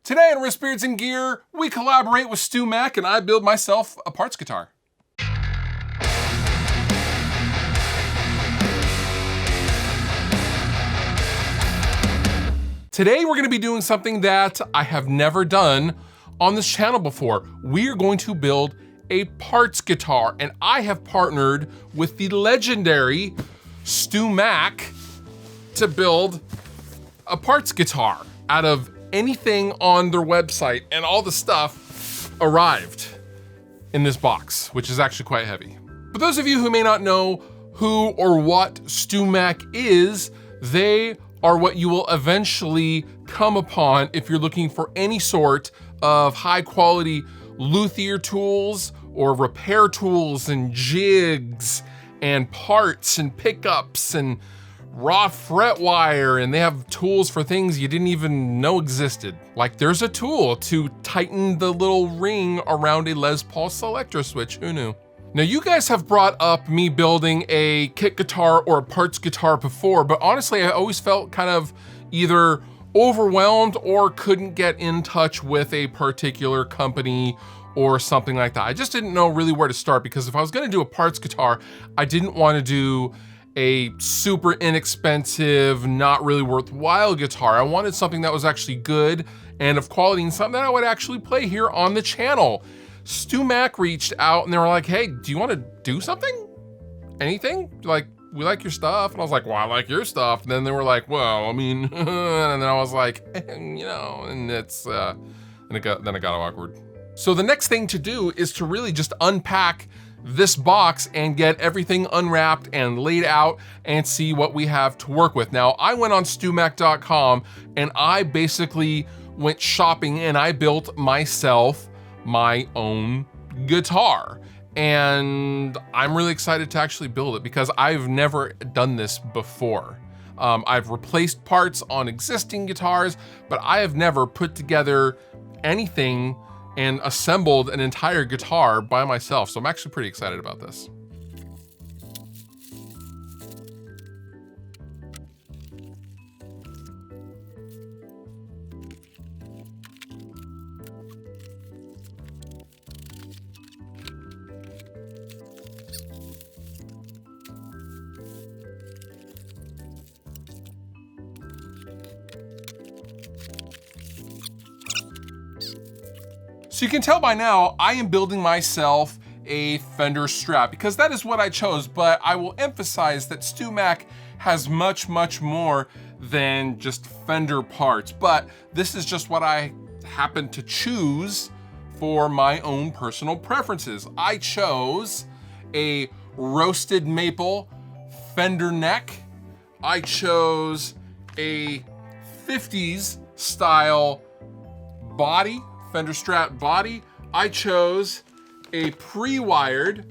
Today on Wrist, Beards, and Gear, we collaborate with StewMac and I build myself a parts guitar. Today we're gonna be doing something that I have never done on this channel before. We are going to build a parts guitar, and I have partnered with the legendary StewMac to build a parts guitar out of anything on their website, and all the stuff arrived in this box, which is actually quite heavy. For those of you who may not know who or what StewMac is, they are what you will eventually come upon if you're looking for any sort of high quality luthier tools or repair tools and jigs and parts and pickups and raw fret wire, and they have tools for things you didn't even know existed. Like there's a tool to tighten the little ring around a Les Paul selector switch, who knew? Now you guys have brought up me building a kit guitar or a parts guitar before, but honestly I always felt kind of either overwhelmed or couldn't get in touch with a particular company or something like that. I just didn't know really where to start, because if I was gonna do a parts guitar, I didn't wanna do a super inexpensive, not really worthwhile guitar. I wanted something that was actually good and of quality, and something that I would actually play here on the channel. StewMac reached out and they were like, hey, do you want to do something? Anything? Like, we like your stuff. And I was like, well, I like your stuff. And then they were like, well, I mean, and then I was like, you know, and it's, then it got awkward. So the next thing to do is to really just unpack this box and get everything unwrapped and laid out and see what we have to work with. Now, I went on StewMac.com and I basically went shopping and I built myself my own guitar. And I'm really excited to actually build it because I've never done this before. I've replaced parts on existing guitars, but I have never put together anything and assembled an entire guitar by myself. So I'm actually pretty excited about this. So you can tell by now, I am building myself a Fender Strat because that is what I chose, but I will emphasize that StewMac has much, much more than just Fender parts, but this is just what I happen to choose for my own personal preferences. I chose a roasted maple Fender neck. I chose a 50s style body, Fender Strat body. I chose a pre-wired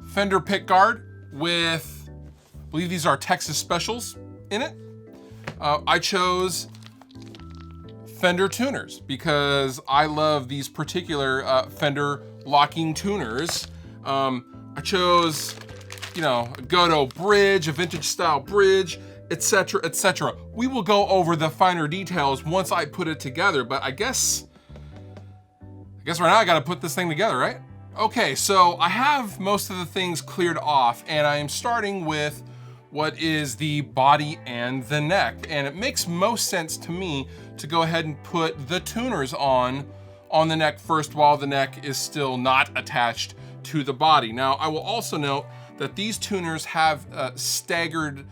Fender Pickguard with, I believe these are Texas Specials in it. I chose Fender tuners because I love these particular Fender locking tuners. I chose, you know, a Godot bridge, a vintage style bridge, etc., etc. We will go over the finer details once I put it together, but I guess right now I gotta put this thing together, right? Okay, so I have most of the things cleared off, and I am starting with what is the body and the neck, and it makes most sense to me to go ahead and put the tuners on the neck first while the neck is still not attached to the body. Now, I will also note that these tuners have staggered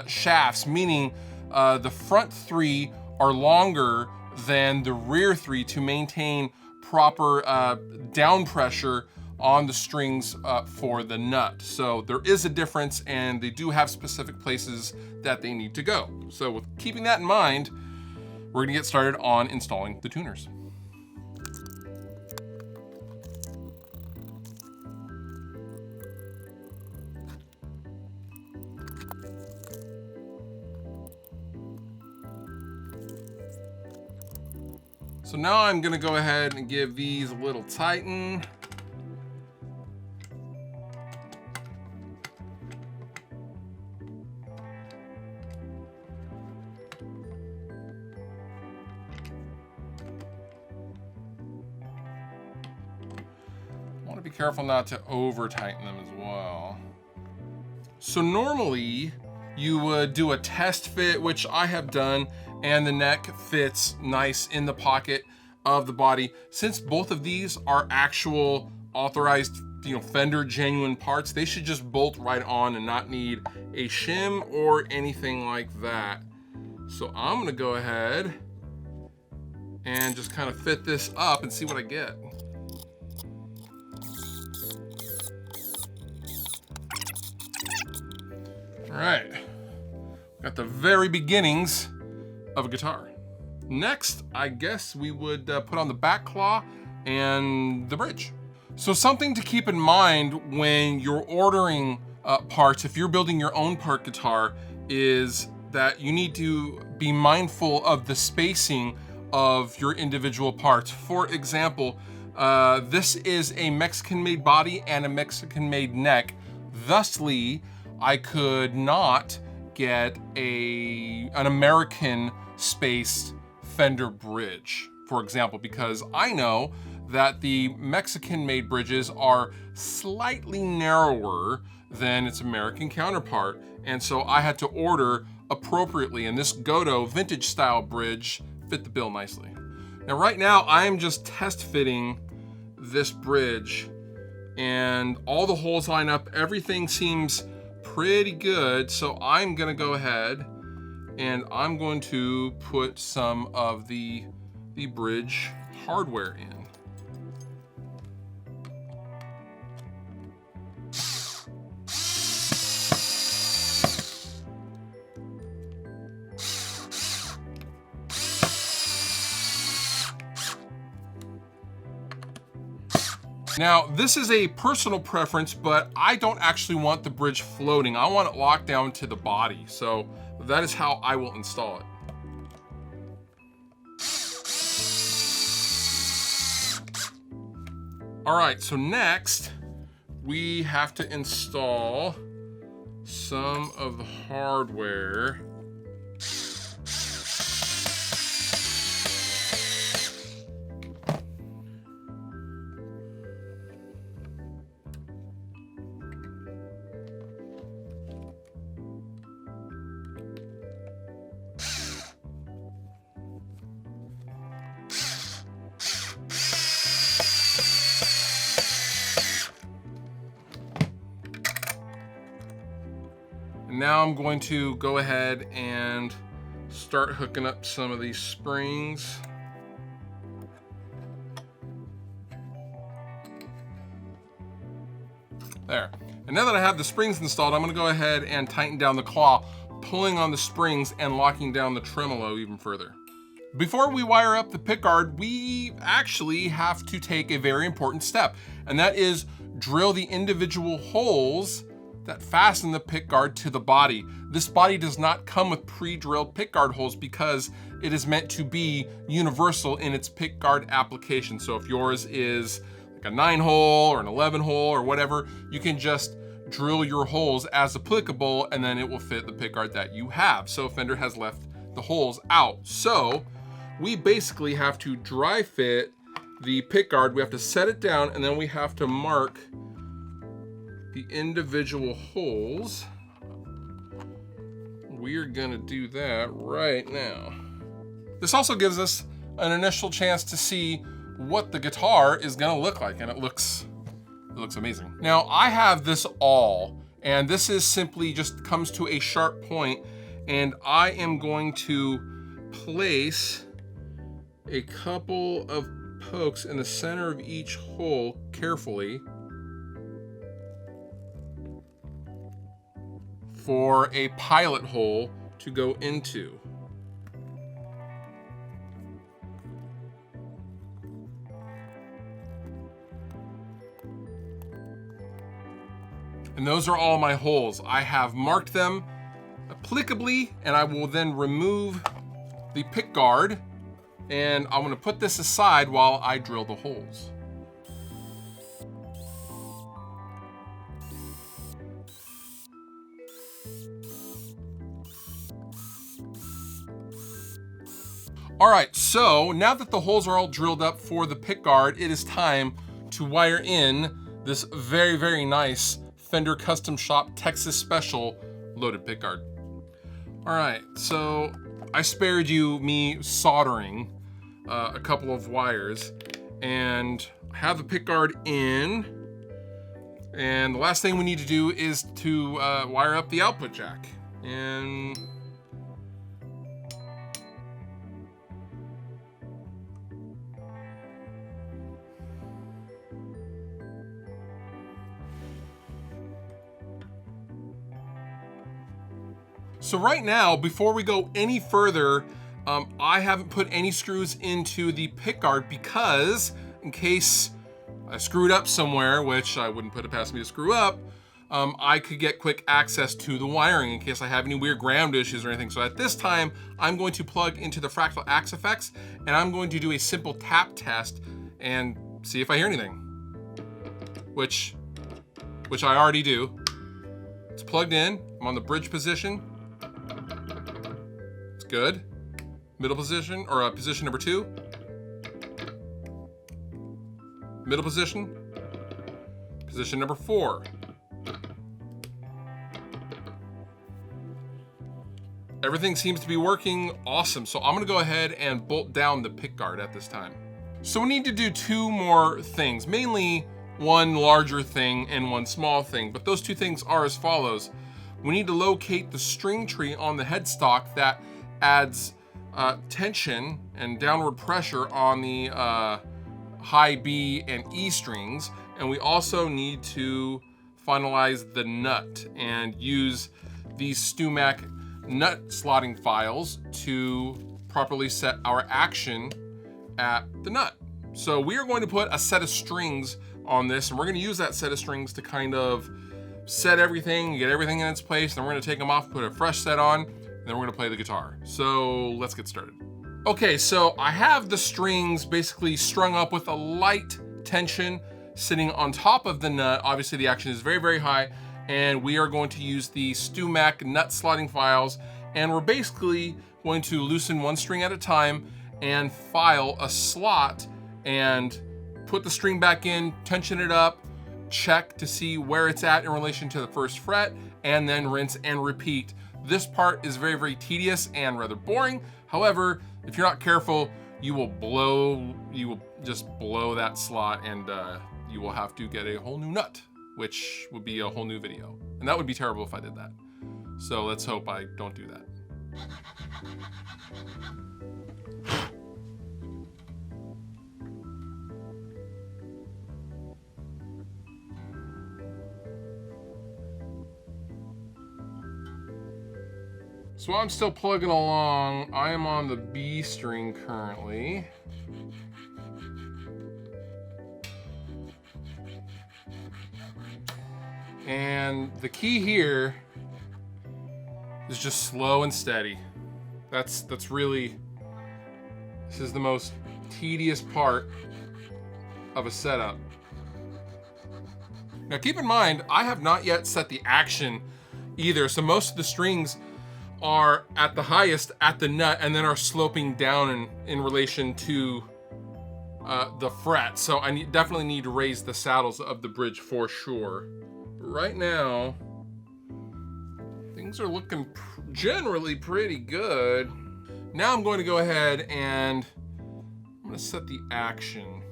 shafts, meaning the front three are longer than the rear three to maintain proper down pressure on the strings for the nut. So there is a difference, and they do have specific places that they need to go. So with keeping that in mind, we're gonna get started on installing the tuners. So now I'm gonna go ahead and give these a little tighten. to be careful not to over tighten them as well. So normally you would do a test fit, which I have done, and the neck fits nice in the pocket of the body. Since both of these are actual authorized, Fender genuine parts, they should just bolt right on and not need a shim or anything like that. So I'm gonna go ahead and just kind of fit this up and see what I get. All right, got the very beginnings of a guitar. Next, I guess we would put on the back claw and the bridge. So something to keep in mind when you're ordering parts, if you're building your own part guitar, is that you need to be mindful of the spacing of your individual parts. For example, this is a Mexican-made body and a Mexican-made neck. Thusly, I could not get an American spaced Fender bridge, for example, because I know that the Mexican-made bridges are slightly narrower than its American counterpart. And so I had to order appropriately, and this Godot vintage style bridge fit the bill nicely. Now right now I'm just test fitting this bridge and all the holes line up. Everything seems pretty good. So I'm gonna go ahead and I'm going to put some of the bridge hardware in. Now, this is a personal preference, but I don't actually want the bridge floating. I want it locked down to the body. So that is how I will install it. All right, so next we have to install some of the hardware. Now I'm going to go ahead and start hooking up some of these springs. There. And now that I have the springs installed, I'm going to go ahead and tighten down the claw, pulling on the springs and locking down the tremolo even further. Before we wire up the pickguard, we actually have to take a very important step, and that is drill the individual holes that fasten the pickguard to the body. This body does not come with pre-drilled pickguard holes because it is meant to be universal in its pickguard application. So if yours is like a 9-hole or an 11-hole or whatever, you can just drill your holes as applicable and then it will fit the pickguard that you have. So Fender has left the holes out. So we basically have to dry fit the pickguard. We have to set it down and then we have to mark the individual holes. We're gonna do that right now. This also gives us an initial chance to see what the guitar is gonna look like, and it looks amazing. Now I have this awl, and this is simply just comes to a sharp point, and I am going to place a couple of pokes in the center of each hole carefully for a pilot hole to go into. And those are all my holes. I have marked them applicably, and I will then remove the pickguard, and I'm gonna put this aside while I drill the holes. All right, so now that the holes are all drilled up for the pickguard, it is time to wire in this very, very nice Fender Custom Shop Texas Special loaded pickguard. All right, so I spared you me soldering a couple of wires, and I have the pickguard in, and the last thing we need to do is to wire up the output jack. And so right now, before we go any further, I haven't put any screws into the pickguard because in case I screwed up somewhere, which I wouldn't put it past me to screw up, I could get quick access to the wiring in case I have any weird ground issues or anything. So at this time, I'm going to plug into the Fractal Axe Effects, and I'm going to do a simple tap test and see if I hear anything, which I already do. It's plugged in, I'm on the bridge position. It's good. Middle position, or position number 2. Middle position. Position number 4. Everything seems to be working awesome. So I'm gonna go ahead and bolt down the pickguard at this time. So we need to do 2 more things, mainly one larger thing and one small thing, but those 2 things are as follows. We need to locate the string tree on the headstock that adds tension and downward pressure on the high B and E strings. And we also need to finalize the nut and use these StewMac nut slotting files to properly set our action at the nut. So we are going to put a set of strings on this, and we're going to use that set of strings to kind of set everything, get everything in its place, then we're going to take them off, put a fresh set on, and then we're going to play the guitar. So let's get started. Okay, so I have the strings basically strung up with a light tension sitting on top of the nut. Obviously the action is very, very high, and we are going to use the StewMac nut slotting files, and we're basically going to loosen one string at a time and file a slot and put the string back in, tension it up, check to see where it's at in relation to the first fret, and then rinse and repeat. This part is very, very tedious and rather boring. However, if you're not careful, you will just blow that slot, and you will have to get a whole new nut, which would be a whole new video. And that would be terrible if I did that. So let's hope I don't do that. So I'm still plugging along. I am on the B string currently. And the key here is just slow and steady. That's really, this is the most tedious part of a setup. Now keep in mind, I have not yet set the action either. So most of the strings are at the highest at the nut and then are sloping down in relation to the fret. So I definitely need to raise the saddles of the bridge for sure. But right now, things are looking generally pretty good. Now I'm going to go ahead and I'm going to set the action,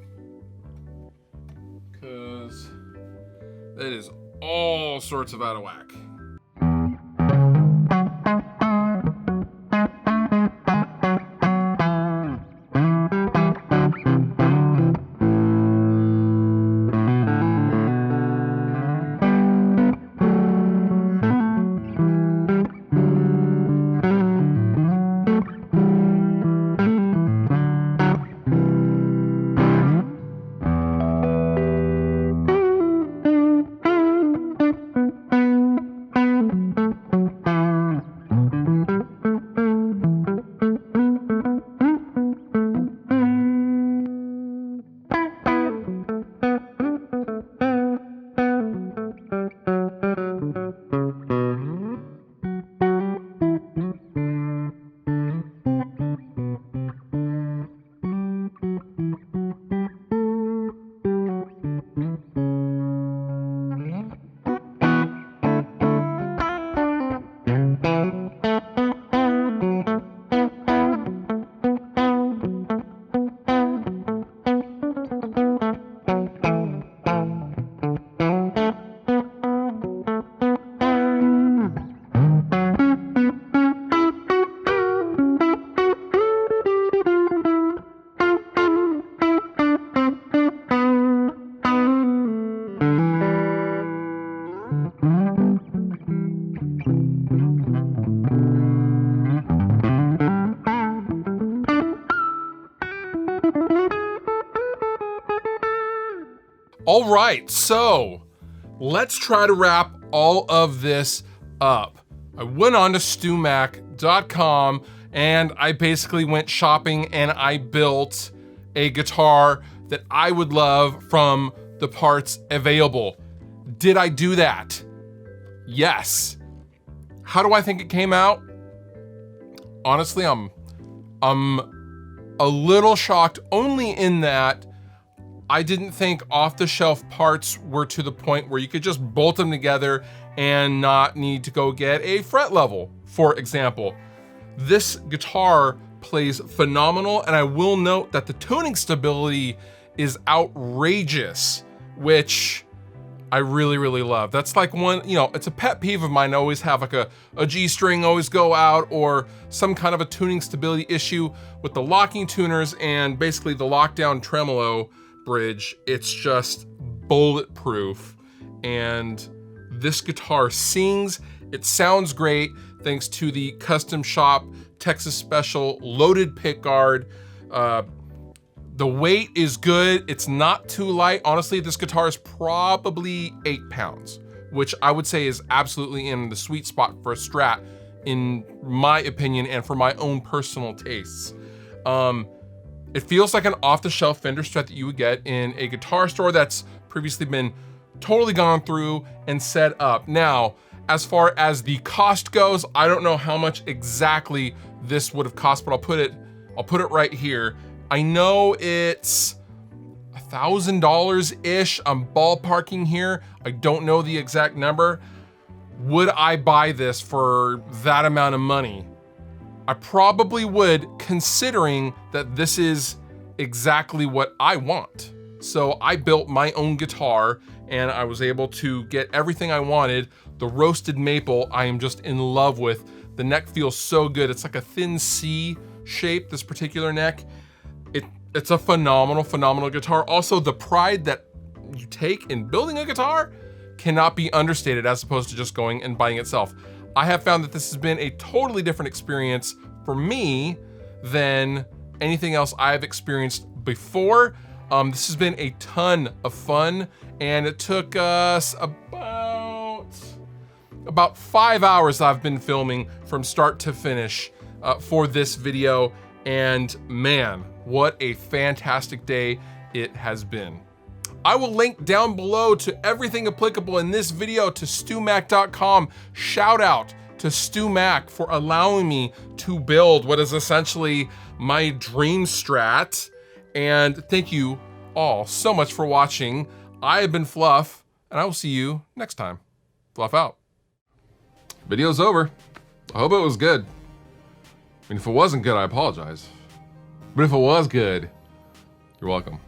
because that is all sorts of out of whack. All right, so let's try to wrap all of this up. I went on to StewMac.com and I basically went shopping and I built a guitar that I would love from the parts available. Did I do that? Yes. How do I think it came out? Honestly, I'm a little shocked, only in that I didn't think off-the-shelf parts were to the point where you could just bolt them together and not need to go get a fret level, for example. This guitar plays phenomenal, and I will note that the tuning stability is outrageous, which I really, really love. That's like one, it's a pet peeve of mine to always have like a G string always go out, or some kind of a tuning stability issue with the locking tuners and basically the lockdown tremolo bridge. It's just bulletproof. And this guitar sings, it sounds great thanks to the custom shop Texas Special loaded pickguard. The weight is good, it's not too light. Honestly, this guitar is probably 8 pounds, which I would say is absolutely in the sweet spot for a Strat, in my opinion, and for my own personal tastes. It feels like an off-the-shelf Fender Strat that you would get in a guitar store that's previously been totally gone through and set up. Now, as far as the cost goes, I don't know how much exactly this would have cost, but I'll put it right here. I know it's $1,000-ish. I'm ballparking here. I don't know the exact number. Would I buy this for that amount of money? I probably would, considering that this is exactly what I want. So I built my own guitar and I was able to get everything I wanted. The roasted maple, I am just in love with. The neck feels so good. It's like a thin C shape, this particular neck. It's a phenomenal, phenomenal guitar. Also, the pride that you take in building a guitar cannot be understated, as opposed to just going and buying itself. I have found that this has been a totally different experience for me than anything else I've experienced before. This has been a ton of fun, and it took us about 5 hours I've been filming from start to finish for this video. And man, what a fantastic day it has been. I will link down below to everything applicable in this video to StewMac.com. Shout out to StewMac for allowing me to build what is essentially my dream Strat. And thank you all so much for watching. I have been Fluff, and I will see you next time. Fluff out. Video's over. I hope it was good. I mean, if it wasn't good, I apologize. But if it was good, you're welcome.